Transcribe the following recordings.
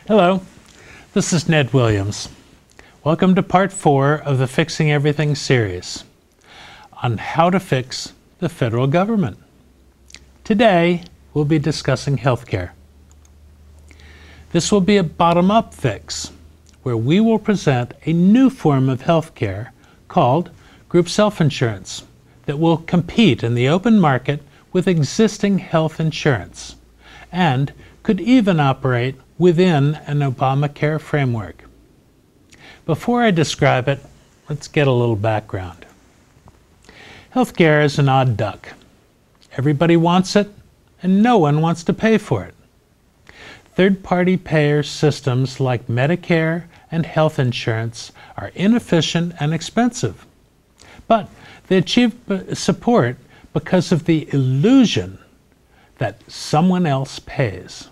Hello, this is Ned Williams. Welcome to part 4 of the Fixing Everything series on how to fix the federal government. Today, we'll be discussing healthcare. This will be a bottom-up fix, where we will present a new form of healthcare called group self-insurance that will compete in the open market with existing health insurance and could even operate within an Obamacare framework. Before I describe it, let's get a little background. Healthcare is an odd duck. Everybody wants it, and no one wants to pay for it. Third-party payer systems like Medicare and health insurance are inefficient and expensive, but they achieve support because of the illusion that someone else pays.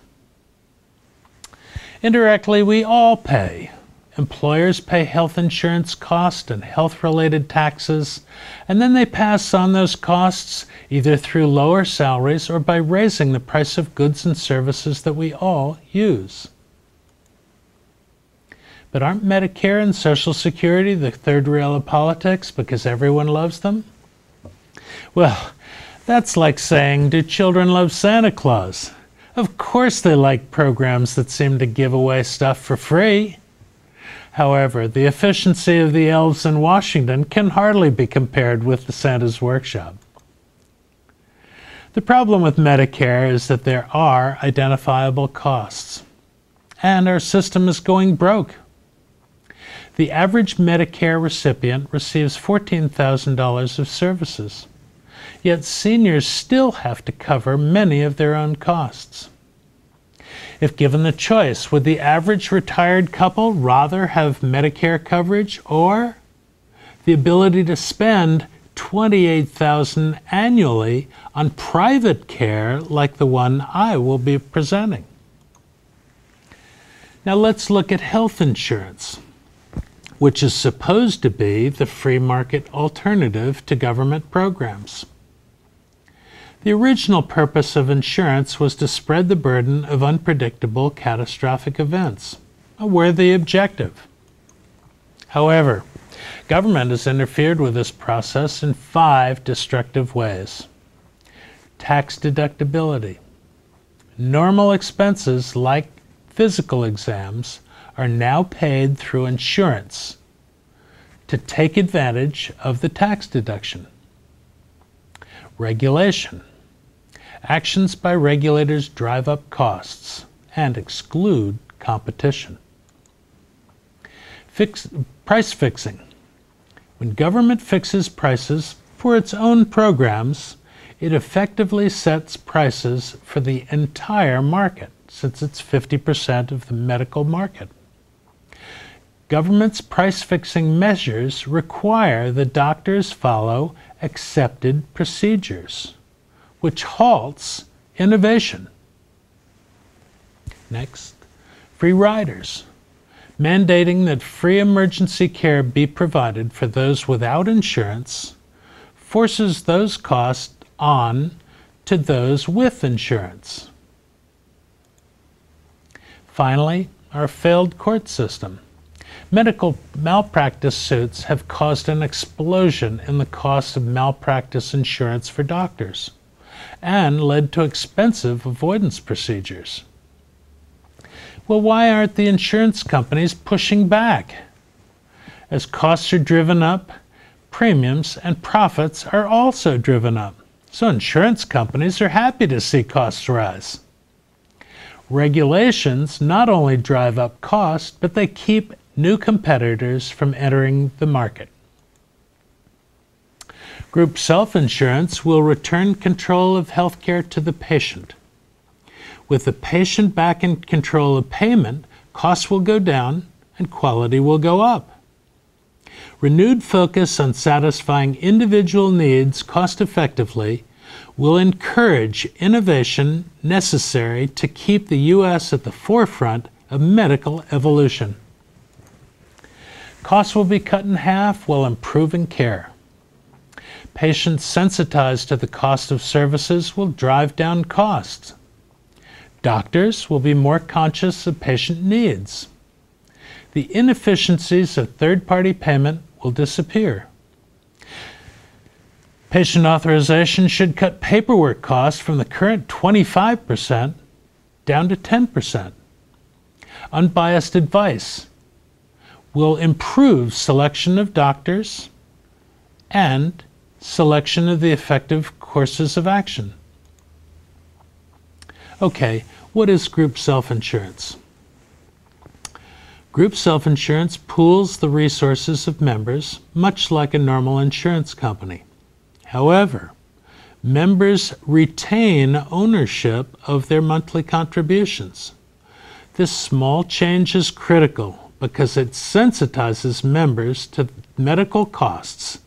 Indirectly, we all pay. Employers pay health insurance costs and health-related taxes, and then they pass on those costs either through lower salaries or by raising the price of goods and services that we all use. But aren't Medicare and Social Security the third rail of politics because everyone loves them? Well, that's like saying, do children love Santa Claus? Of course they like programs that seem to give away stuff for free. However, the efficiency of the elves in Washington can hardly be compared with the Santa's workshop. The problem with Medicare is that there are identifiable costs, and our system is going broke. The average Medicare recipient receives $14,000 of services. Yet seniors still have to cover many of their own costs. If given the choice, would the average retired couple rather have Medicare coverage or the ability to spend $28,000 annually on private care like the one I will be presenting? Now let's look at health insurance, which is supposed to be the free market alternative to government programs. The original purpose of insurance was to spread the burden of unpredictable catastrophic events, a worthy objective. However, government has interfered with this process in 5 destructive ways. Tax deductibility. Normal expenses like physical exams are now paid through insurance to take advantage of the tax deduction. Regulation. Actions by regulators drive up costs and exclude competition. Price fixing. When government fixes prices for its own programs, it effectively sets prices for the entire market, since it's 50% of the medical market. Government's price-fixing measures require that doctors follow accepted procedures, which halts innovation. Next, free riders. Mandating that free emergency care be provided for those without insurance forces those costs on to those with insurance. Finally, our failed court system. Medical malpractice suits have caused an explosion in the cost of malpractice insurance for doctors and led to expensive avoidance procedures. Well, why aren't the insurance companies pushing back? As costs are driven up, premiums and profits are also driven up. So insurance companies are happy to see costs rise. Regulations not only drive up costs, but they keep new competitors from entering the market. Group self-insurance will return control of healthcare to the patient. With the patient back in control of payment, costs will go down and quality will go up. Renewed focus on satisfying individual needs cost-effectively will encourage innovation necessary to keep the U.S. at the forefront of medical evolution. Costs will be cut in half while improving care. Patients sensitized to the cost of services will drive down costs. Doctors will be more conscious of patient needs. The inefficiencies of third-party payment will disappear. Patient authorization should cut paperwork costs from the current 25% down to 10%. Unbiased advice will improve selection of doctors and selection of the effective courses of action. Okay, what is group self-insurance? Group self-insurance pools the resources of members, much like a normal insurance company. However, members retain ownership of their monthly contributions. This small change is critical because it sensitizes members to medical costs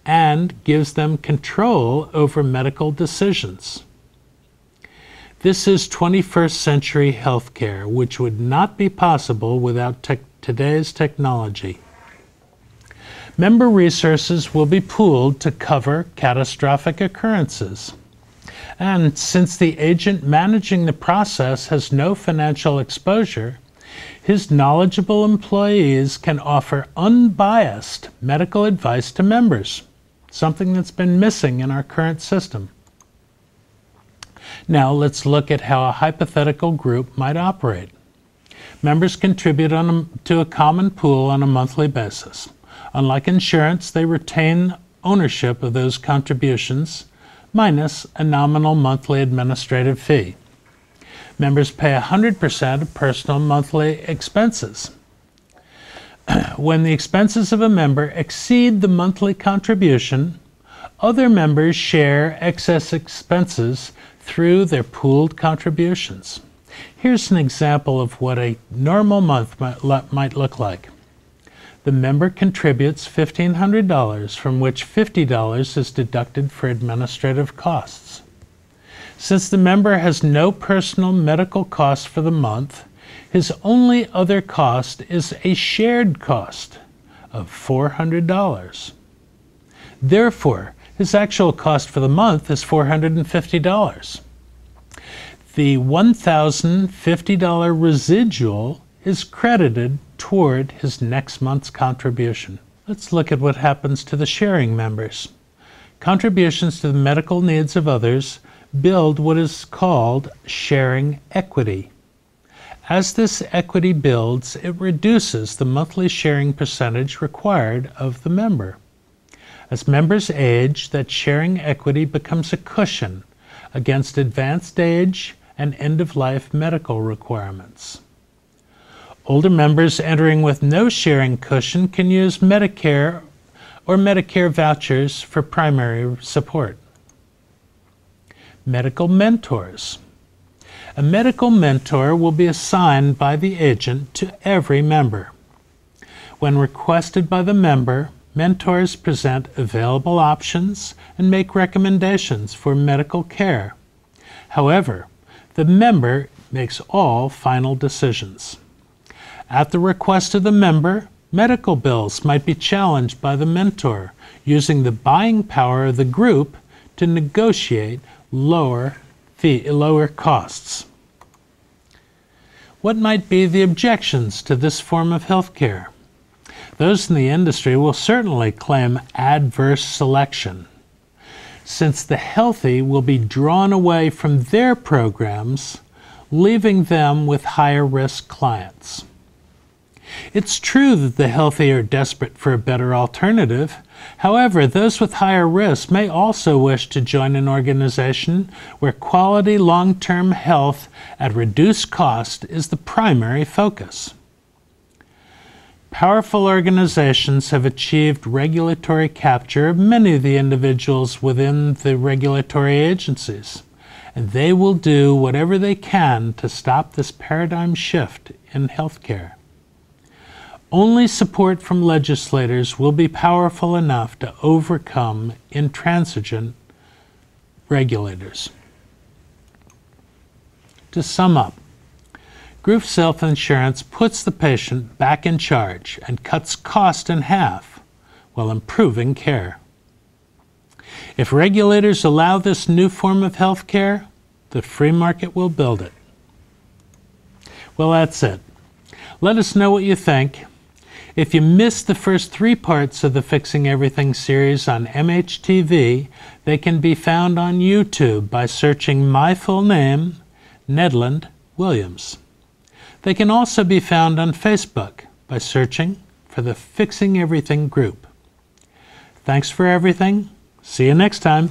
and gives them control over medical decisions. This is 21st century healthcare, which would not be possible without today's technology. Member resources will be pooled to cover catastrophic occurrences. And since the agent managing the process has no financial exposure, his knowledgeable employees can offer unbiased medical advice to members, something that's been missing in our current system. Now let's look at how a hypothetical group might operate. Members contribute to a common pool on a monthly basis. Unlike insurance, they retain ownership of those contributions minus a nominal monthly administrative fee. Members pay 100% of personal monthly expenses. When the expenses of a member exceed the monthly contribution, other members share excess expenses through their pooled contributions. Here's an example of what a normal month might look like. The member contributes $1,500, from which $50 is deducted for administrative costs. Since the member has no personal medical costs for the month, his only other cost is a shared cost of $400. Therefore, his actual cost for the month is $450. The $1,050 residual is credited toward his next month's contribution. Let's look at what happens to the sharing members. Contributions to the medical needs of others build what is called sharing equity. As this equity builds, it reduces the monthly sharing percentage required of the member. As members age, that sharing equity becomes a cushion against advanced age and end-of-life medical requirements. Older members entering with no sharing cushion can use Medicare or Medicare vouchers for primary support. Medical mentors. A medical mentor will be assigned by the agent to every member. When requested by the member, mentors present available options and make recommendations for medical care. However, the member makes all final decisions. At the request of the member, medical bills might be challenged by the mentor, using the buying power of the group to negotiate lower costs. What might be the objections to this form of healthcare? Those in the industry will certainly claim adverse selection, since the healthy will be drawn away from their programs, leaving them with higher risk clients. It's true that the healthy are desperate for a better alternative. However, those with higher risk may also wish to join an organization where quality long-term health at reduced cost is the primary focus. Powerful organizations have achieved regulatory capture of many of the individuals within the regulatory agencies, and they will do whatever they can to stop this paradigm shift in healthcare. Only support from legislators will be powerful enough to overcome intransigent regulators. To sum up, group self-insurance puts the patient back in charge and cuts cost in half while improving care. If regulators allow this new form of health care, the free market will build it. Well, that's it. Let us know what you think. If you missed the first 3 parts of the Fixing Everything series on MHTV, they can be found on YouTube by searching my full name, Nedland Williams. They can also be found on Facebook by searching for the Fixing Everything group. Thanks for everything. See you next time.